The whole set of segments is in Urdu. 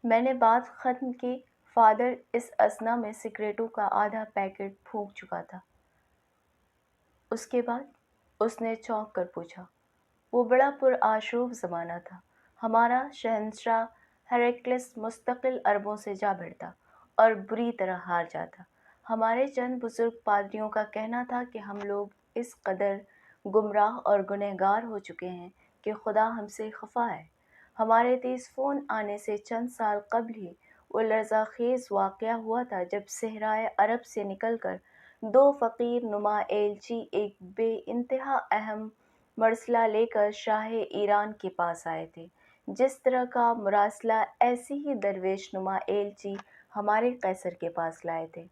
میں نے بات ختم کی۔ فادر اس اثنا میں سگریٹوں کا آدھا پیکٹ پھونک چکا تھا۔ اس کے بعد اس نے چونک کر پوچھا۔ وہ بڑا پرآشوب زمانہ تھا۔ ہمارا شہنشاہ ہیراکلس مستقل عربوں سے جا بھیڑتا اور بری طرح ہار جاتا۔ ہمارے چند بزرگ پادریوں کا کہنا تھا کہ ہم لوگ اس قدر گمراہ اور گنہگار ہو چکے ہیں کہ خدا ہم سے خفا ہے۔ ہمارے تیز فون آنے سے چند سال قبل ہی وہ لرزاخیز واقعہ ہوا تھا جب صحرائے عرب سے نکل کر دو فقیر نما ایلچی ایک بے انتہا اہم مرسلہ لے کر شاہ ایران کے پاس آئے تھے۔ جس طرح کا مراسلہ ایسی ہی درویش نما ایلچی ہمارے قیصر کے پاس لائے تھے،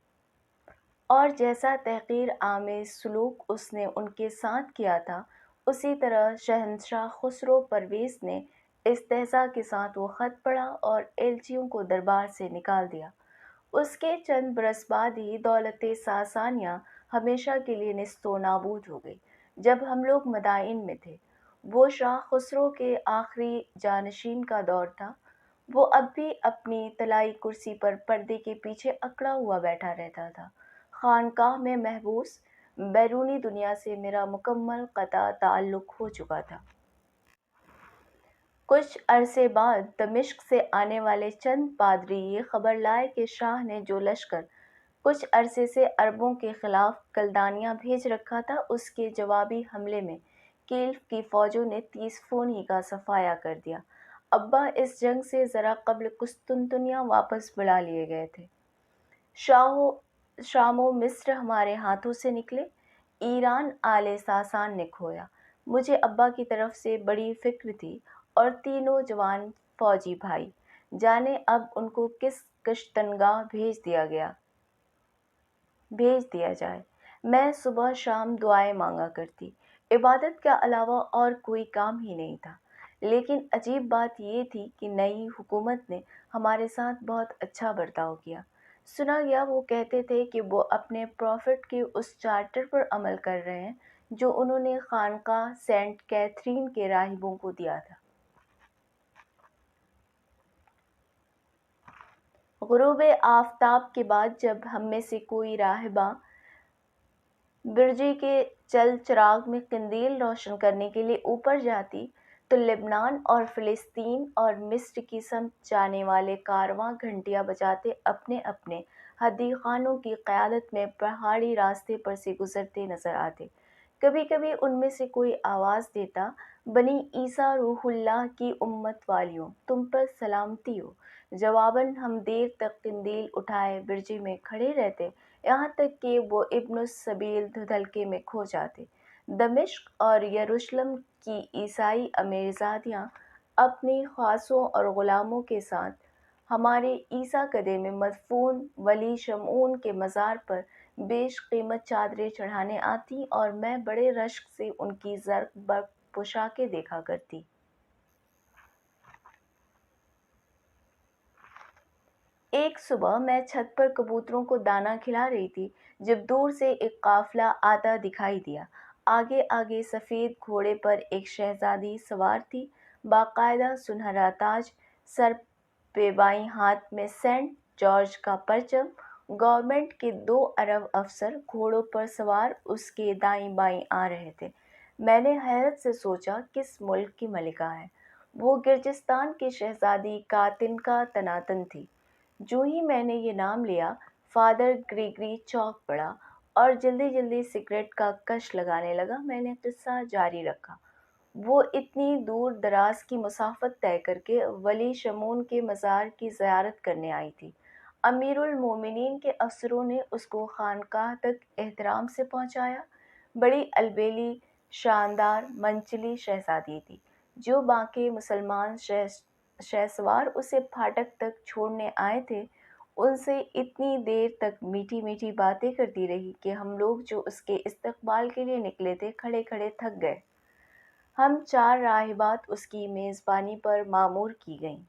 اور جیسا تحقیر آمیز سلوک اس نے ان کے ساتھ کیا تھا، اسی طرح شہنشاہ خسرو پرویز نے استہزاء کے ساتھ وہ خط پڑھا اور ایلچیوں کو دربار سے نکال دیا۔ اس کے چند برس بعد ہی دولت ساسانیہ ہمیشہ کے لیے نیست و نابود ہو گئی۔ جب ہم لوگ مدائن میں تھے، وہ شاہ خسرو کے آخری جانشین کا دور تھا۔ وہ اب بھی اپنی طلائی کرسی پر پردے کے پیچھے اکڑا ہوا بیٹھا رہتا تھا۔ خانقاہ میں محبوس بیرونی دنیا سے میرا مکمل قطع تعلق ہو چکا تھا۔ کچھ عرصے بعد دمشق سے آنے والے چند پادری یہ خبر لائے کہ شاہ نے جو لشکر کچھ عرصے سے عربوں کے خلاف کلدانیہ بھیج رکھا تھا، اس کے جوابی حملے میں کیلف کی فوجوں نے تیسفون ہی کا صفایا کر دیا۔ ابا اس جنگ سے ذرا قبل قسطنطنیہ واپس بلا لیے گئے تھے۔ شام و مصر ہمارے ہاتھوں سے نکلے، ایران آل ساسان نے کھویا۔ مجھے ابا کی طرف سے بڑی فکر تھی اور تینوں جوان فوجی بھائی، جانے اب ان کو کس کشتنگاہ بھیج دیا جائے۔ میں صبح شام دعائیں مانگا کرتی۔ عبادت کے علاوہ اور کوئی کام ہی نہیں تھا۔ لیکن عجیب بات یہ تھی کہ نئی حکومت نے ہمارے ساتھ بہت اچھا برتاؤ کیا۔ سنا گیا وہ کہتے تھے کہ وہ اپنے پروفٹ کے اس چارٹر پر عمل کر رہے ہیں جو انہوں نے خانقاہ سینٹ کیتھرین کے راہبوں کو دیا تھا۔ غروب آفتاب کے بعد جب ہم میں سے کوئی راہبہ برجی کے چل چراغ میں قندیل روشن کرنے کے لیے اوپر جاتی، تو لبنان اور فلسطین اور مصر کی سمت جانے والے کارواں گھنٹیاں بجاتے اپنے اپنے حدی خانوں کی قیادت میں پہاڑی راستے پر سے گزرتے نظر آتے۔ کبھی کبھی ان میں سے کوئی آواز دیتا، بنی عیسیٰ روح اللہ کی امت والیوں، تم پر سلامتی ہو۔ جواباً ہم دیر تک قندیل اٹھائے برجے میں کھڑے رہتے، یہاں تک کہ وہ ابن السبیل دھڑکے میں کھو جاتے۔ دمشق اور یروشلم کی عیسائی امیرزادیاں اپنی خاصوں اور غلاموں کے ساتھ ہمارے عیسیٰ کدے میں مدفون ولی شمعون کے مزار پر بیش قیمت چادریں چڑھانے آتیں اور میں بڑے رشک سے ان کی زرق برق پوشاکیں دیکھا کرتی۔ ایک صبح میں چھت پر کبوتروں کو دانہ کھلا رہی تھی جب دور سے ایک قافلہ آتا دکھائی دیا۔ آگے آگے سفید گھوڑے پر ایک شہزادی سوار تھی، باقاعدہ سنہرا تاج سر پہ، بائیں ہاتھ میں سینٹ جارج کا پرچم۔ گورنمنٹ کے 2 عرب افسر گھوڑوں پر سوار اس کے دائیں بائیں آ رہے تھے۔ میں نے حیرت سے سوچا، کس ملک کی ملکہ ہے؟ وہ گرجستان کی شہزادی کاتنکا تناتن تھی۔ جو ہی میں نے یہ نام لیا، فادر گریگری چونک پڑا اور جلدی جلدی سگریٹ کا کش لگانے لگا۔ میں نے قصہ جاری رکھا۔ وہ اتنی دور دراز کی مسافت طے کر کے ولی شمعون کے مزار کی زیارت کرنے آئی تھی۔ امیر المومنین کے افسروں نے اس کو خانقاہ تک احترام سے پہنچایا۔ بڑی البیلی شاندار منچلی شہزادی تھی۔ جو باقی مسلمان شہسوار اسے پھاٹک تک چھوڑنے آئے تھے، ان سے اتنی دیر تک میٹھی میٹھی باتیں کرتی رہی کہ ہم لوگ جو اس کے استقبال کے لیے نکلے تھے کھڑے کھڑے تھک گئے۔ ہم 4 راہبات اس کی میزبانی پر مامور کی گئیں۔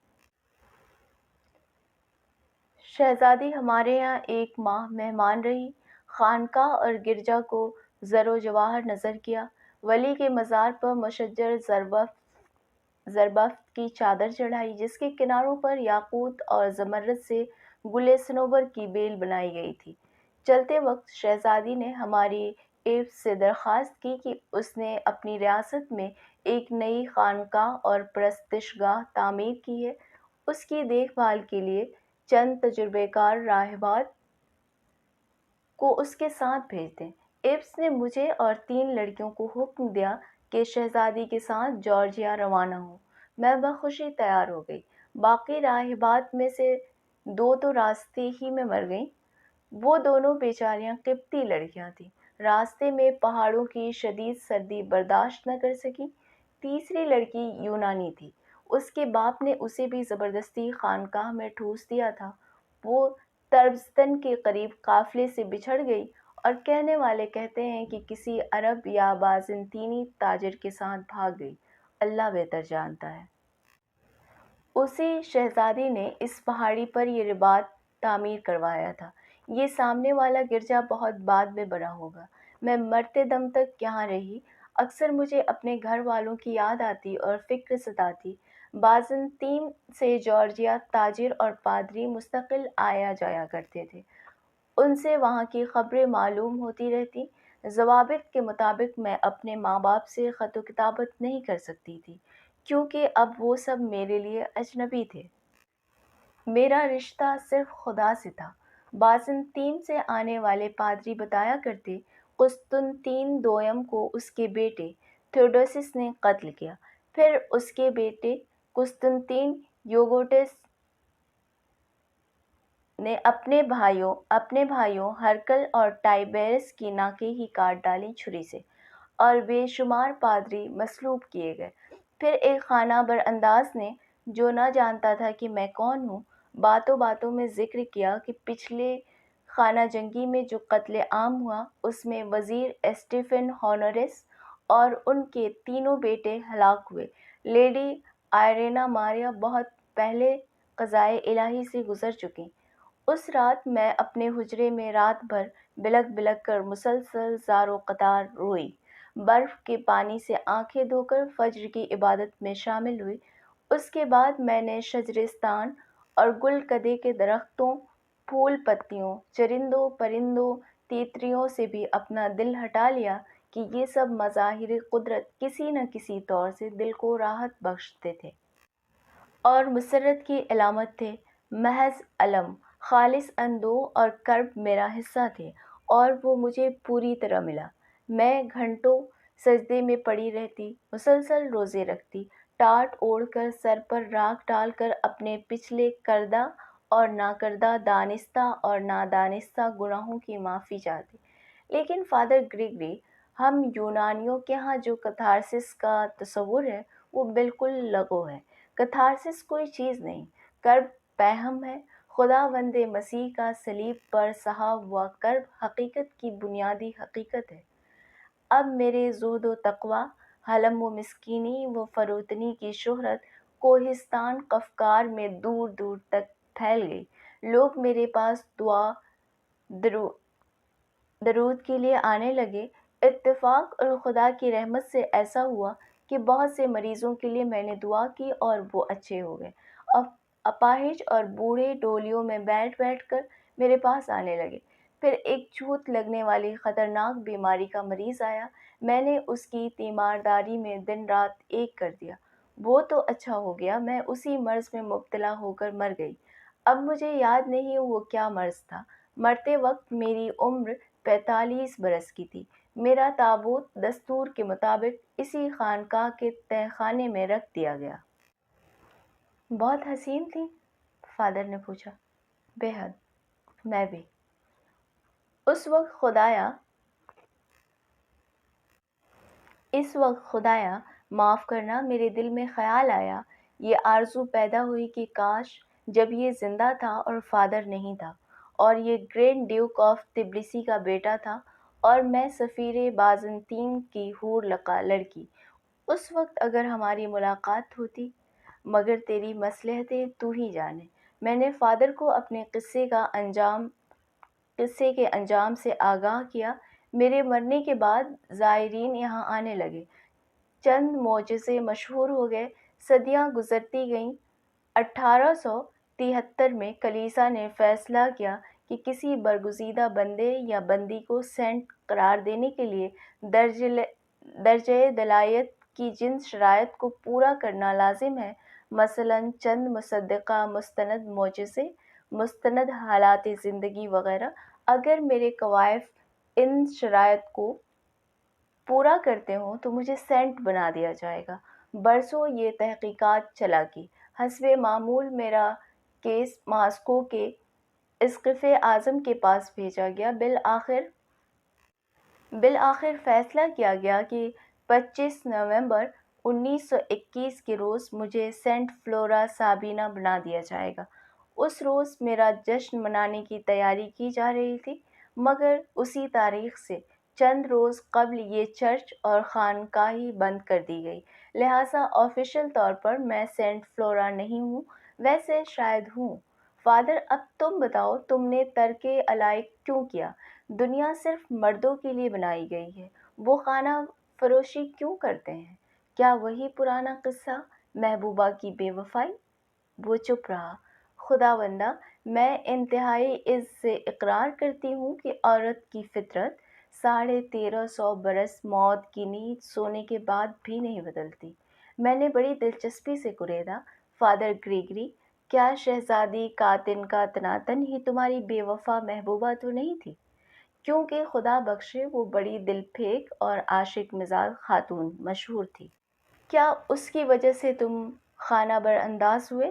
شہزادی ہمارے یہاں 1 ماہ مہمان رہی، خانقاہ اور گرجا کو زر و جواہر نظر کیا، ولی کے مزار پر مشجر زربفت زربفت کی چادر چڑھائی جس کے کناروں پر یاقوت اور زمرد سے گلے صنوبر کی بیل بنائی گئی تھی۔ چلتے وقت شہزادی نے ہماری ایب سے درخواست کی کہ اس نے اپنی ریاست میں ایک نئی خانقاہ اور پرستش گاہ تعمیر کی ہے، اس کی دیکھ بھال کے لیے چند تجربہ کار راہبات کو اس کے ساتھ بھیج دیں۔ ایبس نے مجھے اور 3 لڑکیوں کو حکم دیا کہ شہزادی کے ساتھ جارجیا روانہ ہوں۔ میں بخوشی تیار ہو گئی۔ باقی راہبات میں سے 2 تو راستے ہی میں مر گئیں۔ وہ دونوں بیچاریاں قبطی لڑکیاں تھیں، راستے میں پہاڑوں کی شدید سردی برداشت نہ کر سکیں۔ تیسری لڑکی یونانی تھی، اس کے باپ نے اسے بھی زبردستی خانقاہ میں ٹھوس دیا تھا۔ وہ تربستن کے قریب قافلے سے بچھڑ گئی اور کہنے والے کہتے ہیں کہ کسی عرب یا بازنطینی تاجر کے ساتھ بھاگ گئی، اللہ بہتر جانتا ہے۔ اسی شہزادی نے اس پہاڑی پر یہ رباط تعمیر کروایا تھا۔ یہ سامنے والا گرجا بہت بعد میں بنا ہوگا۔ میں مرتے دم تک یہاں رہی۔ اکثر مجھے اپنے گھر والوں کی یاد آتی اور فکر ستاتی۔ بازنطین سے جارجیا تاجر اور پادری مستقل آیا جایا کرتے تھے، ان سے وہاں کی خبریں معلوم ہوتی رہتی۔ ضوابط کے مطابق میں اپنے ماں باپ سے خط و کتابت نہیں کر سکتی تھی کیونکہ اب وہ سب میرے لیے اجنبی تھے۔ میرا رشتہ صرف خدا سے تھا۔ بازنطین سے آنے والے پادری بتایا کرتے، قسطنطین دوئم کو اس کے بیٹے تھیوڈوسس نے قتل کیا، پھر اس کے بیٹے قسطنطین یوگوٹس نے اپنے بھائیوں ہرکل اور ٹائبیرس کی ناکیں ہی کاٹ ڈالیں چھری سے، اور بے شمار پادری مصلوب کیے گئے۔ پھر ایک خانہ بر انداز نے، جو نہ جانتا تھا کہ میں کون ہوں، باتوں باتوں میں ذکر کیا کہ پچھلے خانہ جنگی میں جو قتل عام ہوا اس میں وزیر اسٹیفن ہونورس اور ان کے 3 بیٹے ہلاک ہوئے۔ لیڈی آئرینا ماریا بہت پہلے قضائے الہی سے گزر چکیں۔ اس رات میں اپنے حجرے میں رات بھر بلک بلک کر مسلسل زار و قطار روئی۔ برف کے پانی سے آنکھیں دھو کر فجر کی عبادت میں شامل ہوئی۔ اس کے بعد میں نے شجرستان اور گل کدے کے درختوں، پھول پتیوں، چرندوں پرندوں، تیتریوں سے بھی اپنا دل ہٹا لیا کہ یہ سب مظاہر قدرت کسی نہ کسی طور سے دل کو راحت بخشتے تھے اور مسرت کی علامت تھے۔ محض علم، خالص اندوہ اور کرب میرا حصہ تھے اور وہ مجھے پوری طرح ملا۔ میں گھنٹوں سجدے میں پڑی رہتی، مسلسل روزے رکھتی، ٹاٹ اوڑھ کر سر پر راکھ ڈال کر اپنے پچھلے کردہ اور ناکردہ، دانستہ اور نادانستہ گناہوں کی معافی چاہتی۔ لیکن فادر گریگری، ہم یونانیوں کے ہاں جو کتھارسس کا تصور ہے وہ بالکل لغو ہے۔ کتھارسس کوئی چیز نہیں، کرب پیہم ہے۔ خداوند مسیح کا صلیب پر سہا ہوا کرب حقیقت کی بنیادی حقیقت ہے۔ اب میرے زہد و تقویٰ، حلم و مسکینی و فروتنی کی شہرت کوہستان قفقار میں دور دور تک پھیل گئی۔ لوگ میرے پاس دعا درود کے لیے آنے لگے۔ اتفاق اور خدا کی رحمت سے ایسا ہوا کہ بہت سے مریضوں کے لیے میں نے دعا کی اور وہ اچھے ہو گئے۔ اپاہج اور بوڑھے ڈولیوں میں بیٹھ بیٹھ کر میرے پاس آنے لگے۔ پھر ایک چھوت لگنے والی خطرناک بیماری کا مریض آیا، میں نے اس کی تیمارداری میں دن رات ایک کر دیا۔ وہ تو اچھا ہو گیا، میں اسی مرض میں مبتلا ہو کر مر گئی۔ اب مجھے یاد نہیں وہ کیا مرض تھا۔ مرتے وقت میری عمر 45 برس کی تھی۔ میرا تابوت دستور کے مطابق اسی خانقاہ کے تہہ خانے میں رکھ دیا گیا۔ بہت حسین تھی؟ فادر نے پوچھا۔ بے حد، میں بھی۔ اس وقت خدایا معاف کرنا، میرے دل میں خیال آیا، یہ آرزو پیدا ہوئی کہ کاش جب یہ زندہ تھا اور فادر نہیں تھا اور یہ گرینڈ ڈیوک آف تبلیسی کا بیٹا تھا اور میں سفیر بازنطین کی حور لڑکی، اس وقت اگر ہماری ملاقات ہوتی۔ مگر تیری مصلحتیں تو ہی جانے۔ میں نے فادر کو اپنے قصے کے انجام سے آگاہ کیا۔ میرے مرنے کے بعد زائرین یہاں آنے لگے۔ چند معجزے مشہور ہو گئے۔ صدیاں گزرتی گئیں۔ 1873 میں کلیسا نے فیصلہ کیا کہ کسی برگزیدہ بندے یا بندی کو سینٹ قرار دینے کے لیے درجۂ دلائلیت کی جن شرائط کو پورا کرنا لازم ہے، مثلاً چند مصدقہ مستند معجزے، مستند حالات زندگی وغیرہ، اگر میرے کوائف ان شرائط کو پورا کرتے ہوں تو مجھے سینٹ بنا دیا جائے گا۔ برسوں یہ تحقیقات چلا کی۔ حسب معمول میرا کیس ماسکو کے اسقف اعظم کے پاس بھیجا گیا۔ بالآخر فیصلہ کیا گیا کہ 25 نومبر 1921 کے روز مجھے سینٹ فلورا سابینا بنا دیا جائے گا۔ اس روز میرا جشن منانے کی تیاری کی جا رہی تھی، مگر اسی تاریخ سے چند روز قبل یہ چرچ اور خانقاہیں بند کر دی گئی، لہٰذا آفیشل طور پر میں سینٹ فلورا نہیں ہوں، ویسے شاید ہوں۔ فادر، اب تم بتاؤ، تم نے ترک علائق کیوں کیا؟ دنیا صرف مردوں کے لیے بنائی گئی ہے، وہ خانہ فروشی کیوں کرتے ہیں؟ کیا وہی پرانا قصہ، محبوبہ کی بے وفائی؟ وہ چپ رہا۔ خداوندہ، میں انتہائی عز سے اقرار کرتی ہوں کہ عورت کی فطرت 1350 برس موت کی نیند سونے کے بعد بھی نہیں بدلتی۔ میں نے بڑی دلچسپی سے کریدا، فادر گریگری، کیا شہزادی کاتن کا تناتن ہی تمہاری بے وفا محبوبہ تو نہیں تھی؟ کیونکہ خدا بخشے وہ بڑی دل پھیک اور عاشق مزاج خاتون مشہور تھی۔ کیا اس کی وجہ سے تم خانہ بر انداز ہوئے؟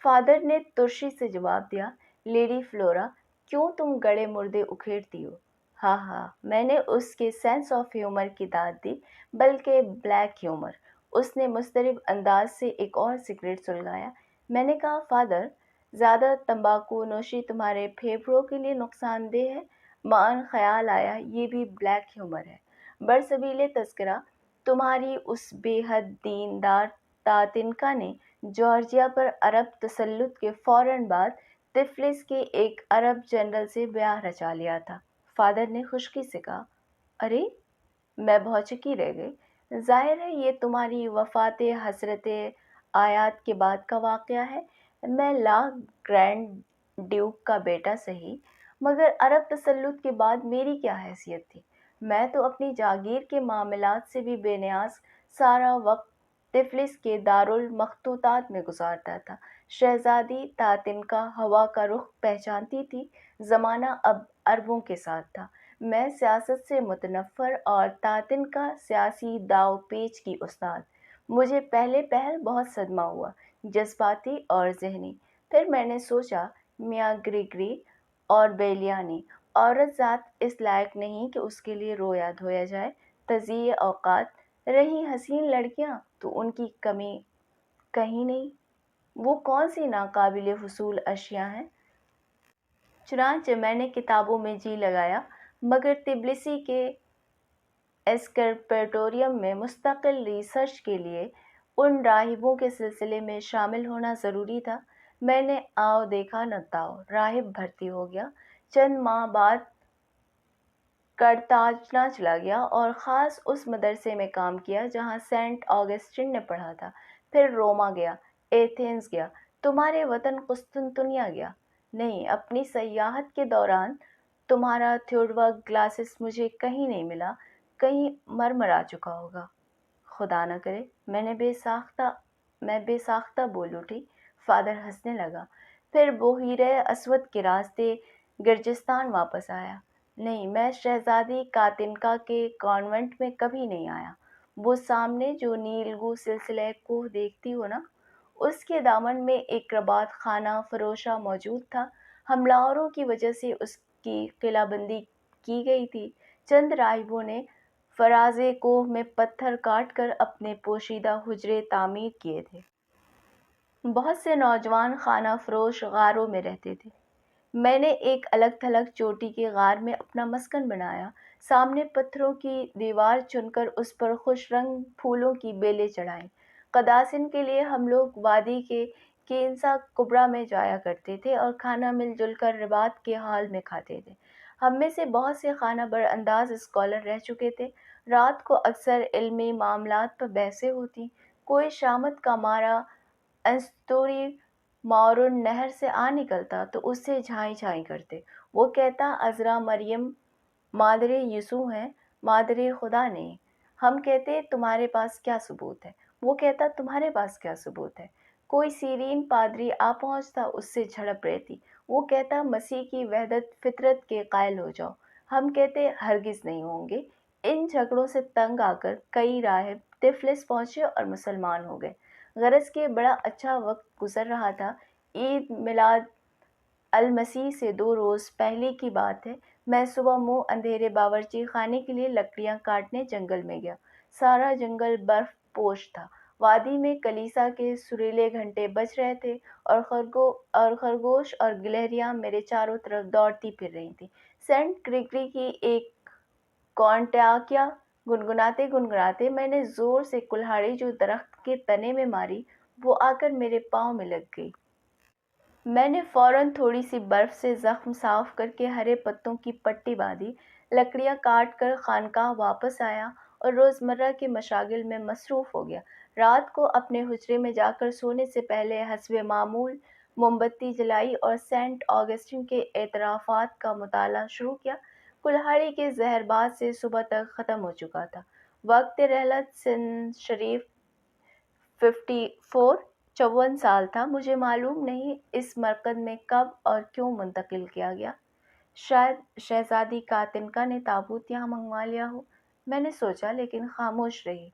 فادر نے ترشی سے جواب دیا، لیڈی فلورا، کیوں تم گڑے مردے اکھیڑتی ہو؟ ہاں ہاں، میں نے اس کے سینس آف ہیومر کی داد دی، بلکہ بلیک ہیومر۔ اس نے مضطرب انداز سے ایک اور سگریٹ سلگایا۔ میں نے کہا، فادر، زیادہ تمباکو نوشی تمہارے پھیپھڑوں کے لیے نقصان دہ ہے۔ معاً خیال آیا یہ بھی بلیک ہیومر ہے۔ برسبیل تذکرہ، تمہاری اس بے حد دیندار تاتنکا نے جارجیا پر عرب تسلط کے فوراً بعد طفلس کے ایک عرب جنرل سے بیاہ رچا لیا تھا۔ فادر نے خشکی سے کہا، ارے! میں بھوچکی رہ گئی۔ ظاہر ہے یہ تمہاری وفات حضرت آیات کے بعد کا واقعہ ہے۔ میں لاکھ گرینڈ ڈیوک کا بیٹا سہی، مگر عرب تسلط کے بعد میری کیا حیثیت تھی؟ میں تو اپنی جاگیر کے معاملات سے بھی بے نیاز سارا وقت طفلس کے دارالمختوطات میں گزارتا تھا۔ شہزادی تاتنکا ہوا کا رخ پہچانتی تھی، زمانہ اب عربوں کے ساتھ تھا۔ میں سیاست سے متنفر اور تاتنکا سیاسی داؤ پیچ کی استاد۔ مجھے پہلے پہل بہت صدمہ ہوا، جذباتی اور ذہنی۔ پھر میں نے سوچا، میاں گریگری اور بیلیانی، عورت ذات اس لائق نہیں کہ اس کے لیے رویا دھویا جائے، تضییع اوقات۔ رہی حسین لڑکیاں تو ان کی کمی کہیں نہیں، وہ کون سی ناقابل حصول اشیاء ہیں؟ چنانچہ میں نے کتابوں میں جی لگایا، مگر تبلیسی کے اسکرپٹوریم میں مستقل ریسرچ کے لیے ان راہبوں کے سلسلے میں شامل ہونا ضروری تھا۔ میں نے آؤ دیکھا نہ تاؤ، راہب بھرتی ہو گیا۔ چند ماہ بعد کارتاجنا چلا گیا اور خاص اس مدرسے میں کام کیا جہاں سینٹ آگسٹن نے پڑھا تھا۔ پھر روما گیا، ایتھنز گیا، تمہارے وطن قسطنطنیہ گیا۔ نہیں، اپنی سیاحت کے دوران تمہارا تھیوڈوا گلاسس مجھے کہیں نہیں ملا، کہیں مرمرا چکا ہوگا۔ خدا نہ کرے، میں بے ساختہ بول اٹھی۔ فادر ہنسنے لگا، پھر بحیرہ اسود کے راستے گرجستان واپس آیا۔ نہیں، میں شہزادی کاتنکا کے کانوینٹ میں کبھی نہیں آیا۔ وہ سامنے جو نیلگو سلسلہ کوہ دیکھتی ہو نا، اس کے دامن میں ایک رباط خانہ فروشہ موجود تھا۔ حملہ آوروں کی وجہ سے اس کی قلعہ بندی کی گئی تھی۔ چند راہبوں نے فراز کوہ میں پتھر کاٹ کر اپنے پوشیدہ حجرے تعمیر کیے تھے۔ بہت سے نوجوان خانہ فروش غاروں میں رہتے تھے۔ میں نے ایک الگ تھلگ چوٹی کے غار میں اپنا مسکن بنایا، سامنے پتھروں کی دیوار چن کر اس پر خوش رنگ پھولوں کی بیلیں چڑھائیں۔ قداسین کے لیے ہم لوگ وادی کے کینسا کبریٰ میں جایا کرتے تھے اور کھانا مل جل کر رباط کے ہال میں کھاتے تھے۔ ہم میں سے بہت سے خانہ بر انداز اسکالر رہ چکے تھے۔ رات کو اکثر علمی معاملات پر بحثیں ہوتیں۔ کوئی شامت کا مارا انستوری مارون نہر سے آ نکلتا تو اس سے جھائیں جھائیں کرتے۔ وہ کہتا عذرا مریم مادر یسوع ہیں، مادر خدا نہیں۔ ہم کہتے تمہارے پاس کیا ثبوت ہے؟ وہ کہتا تمہارے پاس کیا ثبوت ہے؟ کوئی سیرین پادری آ پہنچتا، اس سے جھڑپ رہتی۔ وہ کہتا مسیح کی وحدت فطرت کے قائل ہو جاؤ۔ ہم کہتے ہرگز نہیں ہوں گے۔ ان جھگڑوں سے تنگ آ کر کئی راہب طفلس پہنچے اور مسلمان ہو گئے۔ غرض کہ بڑا اچھا وقت گزر رہا تھا۔ عید میلاد المسیح سے 2 روز پہلے کی بات ہے۔ میں صبح منہ اندھیرے باورچی خانے کے لیے لکڑیاں کاٹنے جنگل میں گیا۔ سارا جنگل برف پوش تھا۔ وادی میں کلیسا کے سریلے گھنٹے بج رہے تھے اور خرگوش اور گلہریاں میرے چاروں طرف دوڑتی پھر رہی تھیں۔ سینٹ گریگری کی ایک کونٹاکیا گنگناتے گنگناتے میں نے زور سے کلہاڑی جو درخت کے تنے میں ماری، وہ آ کر میرے پاؤں میں لگ گئی۔ میں نے فوراً تھوڑی سی برف سے زخم صاف کر کے ہرے پتوں کی پٹی باندھی، لکڑیاں کاٹ کر خانقاہ واپس آیا اور روزمرہ کے مشاغل میں مصروف ہو گیا۔ رات کو اپنے حجرے میں جا کر سونے سے پہلے حسب معمول موم بتی جلائی اور سینٹ آگسٹین کے اعترافات کا مطالعہ شروع کیا۔ کلہاڑی کے زہر باد سے صبح تک ختم ہو چکا تھا۔ وقت رحلت سن شریف 54 54 تھا۔ مجھے معلوم نہیں اس مرقد میں کب اور کیوں منتقل کیا گیا۔ شاید شہزادی کاتنکا نے تابوت یہاں منگوا لیا ہو۔ میں نے سوچا لیکن خاموش رہی۔